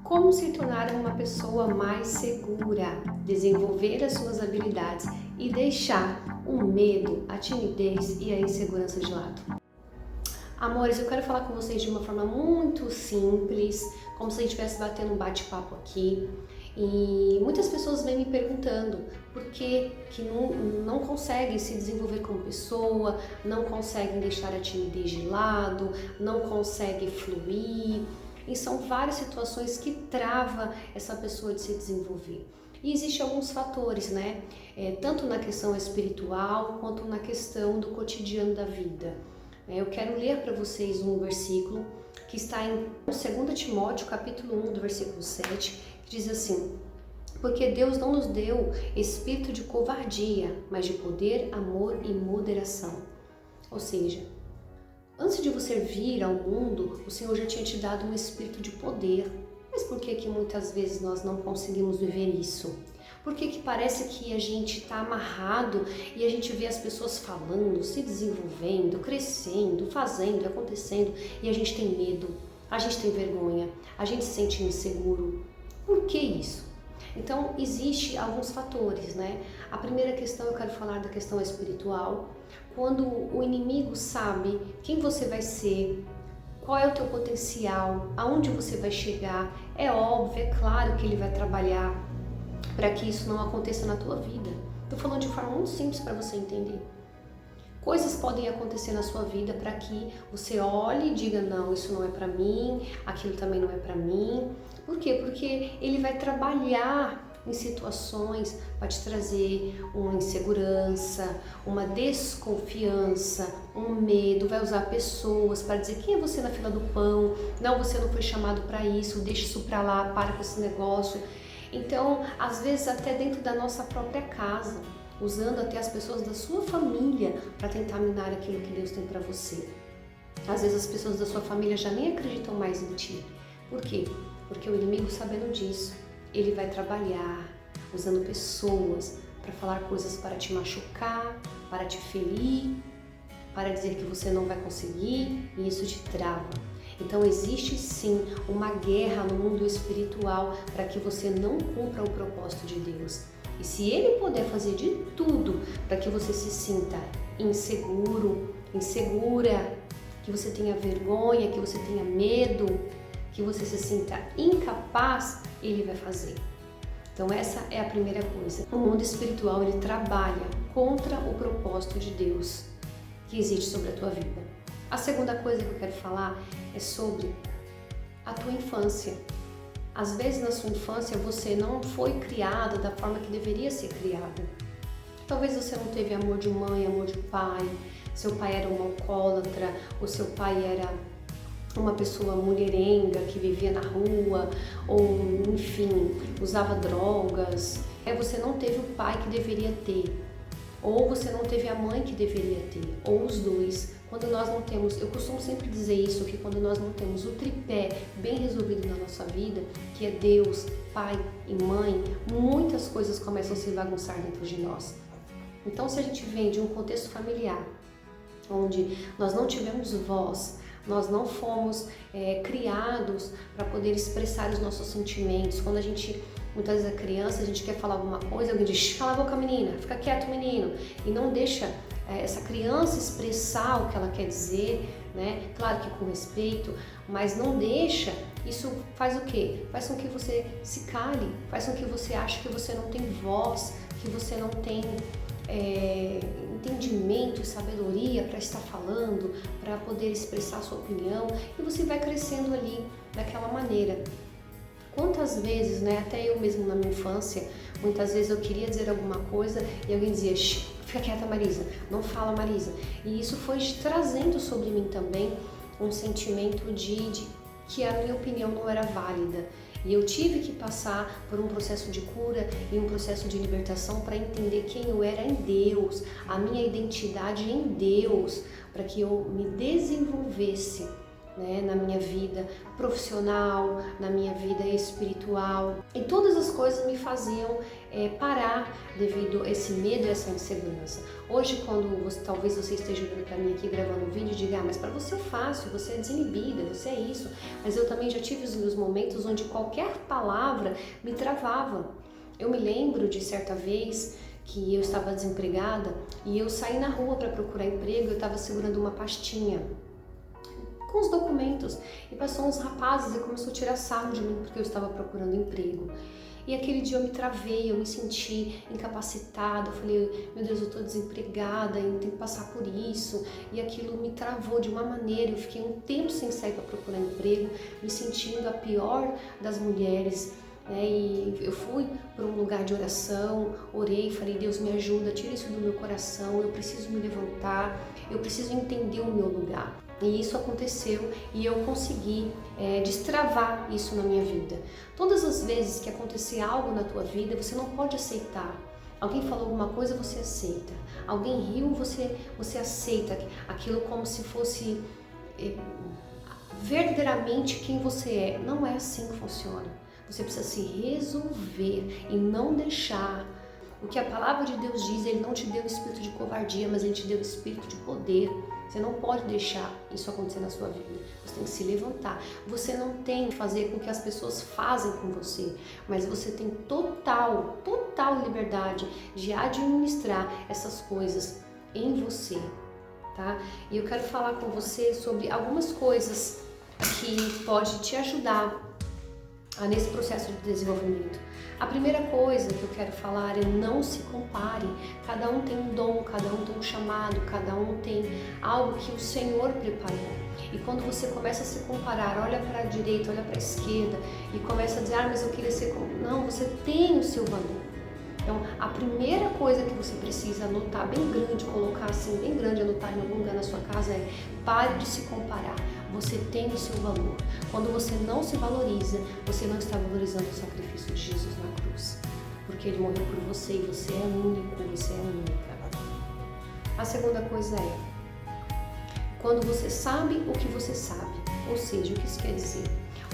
Como se tornar uma pessoa mais segura, desenvolver as suas habilidades e deixar o medo, a timidez e a insegurança de lado. Amores, eu quero falar com vocês de uma forma muito simples, como se a gente estivesse batendo um bate-papo aqui. E muitas pessoas vêm me perguntando por que não conseguem se desenvolver como pessoa, não conseguem deixar a timidez de lado, não conseguem fluir. E são várias situações que travam essa pessoa de se desenvolver. E existem alguns fatores, né? Tanto na questão espiritual quanto na questão do cotidiano da vida. Eu quero ler para vocês um versículo que está em 2 Timóteo, capítulo 1, do versículo 7, que diz assim: porque Deus não nos deu espírito de covardia, mas de poder, amor e moderação. Ou seja, antes de você vir ao mundo, o Senhor já tinha te dado um espírito de poder. Mas por que muitas vezes nós não conseguimos viver isso? Por que parece que a gente está amarrado e a gente vê as pessoas falando, se desenvolvendo, crescendo, fazendo, acontecendo e a gente tem medo, a gente tem vergonha, a gente se sente inseguro? Por que isso? Então, existem alguns fatores, né? A primeira questão, eu quero falar da questão espiritual. Quando o inimigo sabe quem você vai ser, qual é o teu potencial, aonde você vai chegar, é óbvio, é claro que ele vai trabalhar para que isso não aconteça na tua vida. Estou falando de forma muito simples para você entender. Coisas podem acontecer na sua vida para que você olhe e diga: não, isso não é para mim, aquilo também não é para mim. Por quê? Porque ele vai trabalhar em situações para te trazer uma insegurança, uma desconfiança, um medo, vai usar pessoas para dizer: quem é você na fila do pão? Não, você não foi chamado para isso, deixa isso para lá, para com esse negócio. Então, às vezes até dentro da nossa própria casa, usando até as pessoas da sua família para tentar minar aquilo que Deus tem para você. Às vezes as pessoas da sua família já nem acreditam mais em ti. Por quê? Porque o inimigo, sabendo disso, ele vai trabalhar usando pessoas para falar coisas para te machucar, para te ferir, para dizer que você não vai conseguir, e isso te trava. Então existe sim uma guerra no mundo espiritual para que você não cumpra o propósito de Deus. E se ele puder fazer de tudo para que você se sinta inseguro, insegura, que você tenha vergonha, que você tenha medo, que você se sinta incapaz, ele vai fazer. Então essa é a primeira coisa. O mundo espiritual, ele trabalha contra o propósito de Deus que existe sobre a tua vida. A segunda coisa que eu quero falar é sobre a tua infância. Às vezes na sua infância você não foi criada da forma que deveria ser criada. Talvez você não teve amor de mãe, amor de pai, seu pai era um alcoólatra, ou seu pai era uma pessoa mulherenga que vivia na rua, ou enfim, usava drogas. Você não teve o pai que deveria ter, ou você não teve a mãe que deveria ter, ou os dois. Quando nós não temos, eu costumo sempre dizer isso, que quando nós não temos o tripé bem resolvido na nossa vida, que é Deus, pai e mãe, muitas coisas começam a se bagunçar dentro de nós. Então, se a gente vem de um contexto familiar, onde nós não tivemos voz, nós não fomos criados para poder expressar os nossos sentimentos. Quando a gente, muitas vezes é criança, a gente quer falar alguma coisa, alguém diz: cala a boca, menina, fica quieto, menino, e não deixa essa criança expressar o que ela quer dizer, né? Claro que com respeito, mas não deixa. Isso faz o quê? Faz com que você se cale, faz com que você ache que você não tem voz, que você não tem entendimento e sabedoria para estar falando, para poder expressar a sua opinião, e você vai crescendo ali daquela maneira. Quantas vezes, né, até eu mesmo na minha infância, muitas vezes eu queria dizer alguma coisa e alguém dizia: fica quieta, Marisa, não fala, Marisa. E isso foi trazendo sobre mim também um sentimento de que a minha opinião não era válida. E eu tive que passar por um processo de cura e um processo de libertação para entender quem eu era em Deus, a minha identidade em Deus, para que eu me desenvolvesse né, na minha vida profissional, na minha vida espiritual, e todas as coisas me faziam parar devido a esse medo e essa insegurança. Hoje, talvez você esteja olhando para mim aqui gravando um vídeo e diga, mas para você é fácil, você é desinibida, você é isso, mas eu também já tive os meus momentos onde qualquer palavra me travava. Eu me lembro de certa vez que eu estava desempregada e eu saí na rua para procurar emprego, eu estava segurando uma pastinha com os documentos e passou uns rapazes e começou a tirar sarro de mim porque eu estava procurando emprego. E aquele dia eu me travei, eu me senti incapacitada, eu falei, meu Deus, eu estou desempregada, eu tenho que passar por isso. E aquilo me travou de uma maneira, eu fiquei um tempo sem sair para procurar emprego, me sentindo a pior das mulheres. E eu fui para um lugar de oração, orei, falei, Deus me ajuda, tira isso do meu coração, eu preciso me levantar, eu preciso entender o meu lugar. E isso aconteceu e eu consegui destravar isso na minha vida. Todas as vezes que acontecer algo na tua vida, você não pode aceitar. Alguém falou alguma coisa, você aceita. Alguém riu, você aceita aquilo como se fosse verdadeiramente quem você é. Não é assim que funciona. Você precisa se resolver e não deixar. O que a palavra de Deus diz, Ele não te deu o espírito de covardia, mas Ele te deu o espírito de poder. Você não pode deixar isso acontecer na sua vida. Você tem que se levantar. Você não tem que fazer com o que as pessoas fazem com você, mas você tem total liberdade de administrar essas coisas em você, tá? E eu quero falar com você sobre algumas coisas que pode te ajudar nesse processo de desenvolvimento. A primeira coisa que eu quero falar é não se compare. Cada um tem um dom, cada um tem um chamado, cada um tem algo que o Senhor preparou. E quando você começa a se comparar, olha para a direita, olha para a esquerda e começa a dizer, mas eu queria ser como... Não, você tem o seu valor. Então, a primeira coisa que você precisa anotar bem grande, colocar assim bem grande, anotar em algum lugar na sua casa é pare de se comparar. Você tem o seu valor. Quando você não se valoriza, você não está valorizando o sacrifício de Jesus na cruz. Porque Ele morreu por você e você é único, você é única. A segunda coisa é, quando você sabe o que você sabe, ou seja, o que isso quer dizer?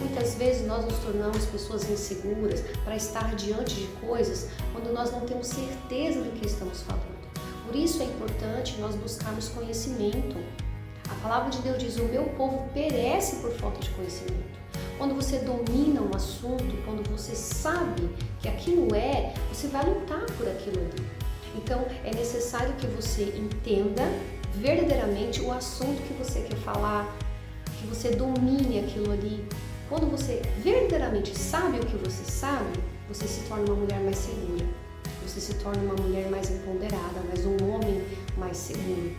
Muitas vezes nós nos tornamos pessoas inseguras para estar diante de coisas quando nós não temos certeza do que estamos falando. Por isso é importante nós buscarmos conhecimento. A palavra de Deus diz, o meu povo perece por falta de conhecimento. Quando você domina um assunto, quando você sabe que aquilo você vai lutar por aquilo ali. Então é necessário que você entenda verdadeiramente o assunto que você quer falar, que você domine aquilo ali. Quando você verdadeiramente sabe o que você sabe, você se torna uma mulher mais segura. Você se torna uma mulher mais empoderada, mas um homem mais seguro.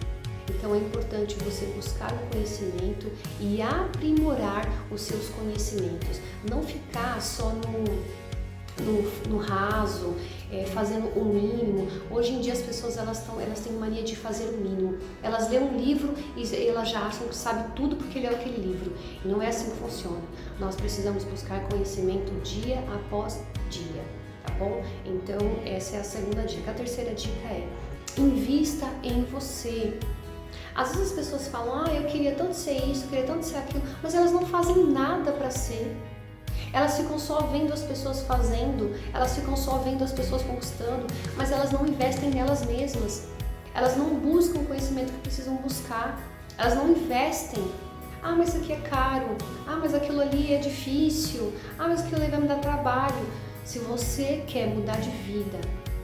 Então é importante você buscar o conhecimento e aprimorar os seus conhecimentos. Não ficar só no raso, fazendo o mínimo. Hoje em dia as pessoas elas têm mania de fazer o mínimo. Elas lêem um livro e elas já acham que sabe tudo porque leu aquele livro. E não é assim que funciona. Nós precisamos buscar conhecimento dia após dia, tá bom? Então essa é a segunda dica. A terceira dica é, invista em você. Às vezes as pessoas falam, eu queria tanto ser isso, eu queria tanto ser aquilo, mas elas não fazem nada para ser. Elas ficam só vendo as pessoas fazendo, elas ficam só vendo as pessoas conquistando, mas elas não investem nelas mesmas. Elas não buscam o conhecimento que precisam buscar, elas não investem. Mas isso aqui é caro, mas aquilo ali é difícil, mas aquilo ali vai me dar trabalho. Se você quer mudar de vida,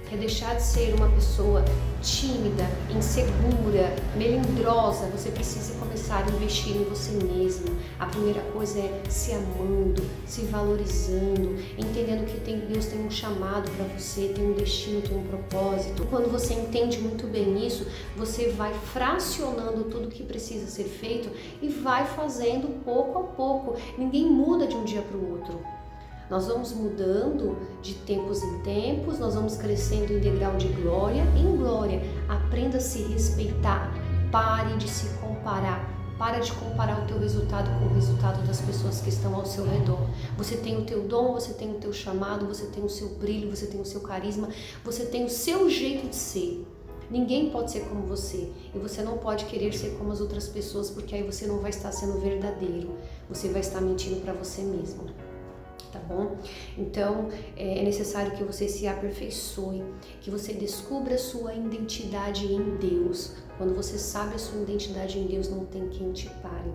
quer deixar de ser uma pessoa tímida, insegura, melindrosa, você precisa começar a investir em você mesma. A primeira coisa é se amando, se valorizando, entendendo que Deus tem um chamado para você, tem um destino, tem um propósito. Quando você entende muito bem isso, você vai fracionando tudo que precisa ser feito e vai fazendo pouco a pouco. Ninguém muda de um dia para o outro. Nós vamos mudando de tempos em tempos, nós vamos crescendo em degrau de glória em glória. Aprenda a se respeitar, pare de se comparar. Para de comparar o teu resultado com o resultado das pessoas que estão ao seu redor. Você tem o teu dom, você tem o teu chamado, você tem o seu brilho, você tem o seu carisma, você tem o seu jeito de ser. Ninguém pode ser como você e você não pode querer ser como as outras pessoas, porque aí você não vai estar sendo verdadeiro, você vai estar mentindo para você mesmo. Tá bom? Então é necessário que você se aperfeiçoe, que você descubra a sua identidade em Deus. Quando você sabe a sua identidade em Deus, não tem quem te pare.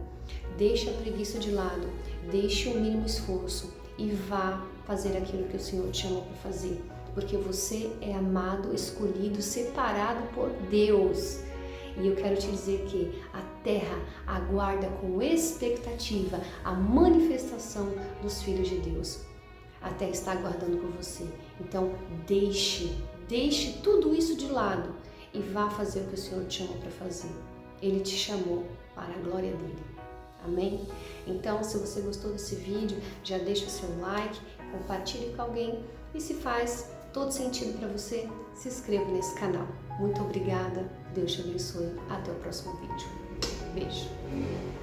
Deixe a preguiça de lado, deixe o mínimo esforço e vá fazer aquilo que o Senhor te chamou para fazer, porque você é amado, escolhido, separado por Deus. E eu quero te dizer que a terra aguarda com expectativa a manifestação dos filhos de Deus. A terra está aguardando por você. Então deixe tudo isso de lado e vá fazer o que o Senhor te chamou para fazer. Ele te chamou para a glória dele. Amém? Então, se você gostou desse vídeo, já deixa o seu like, compartilhe com alguém e se faz todo sentido para você, se inscreva nesse canal. Muito obrigada, Deus te abençoe, até o próximo vídeo. Beijo!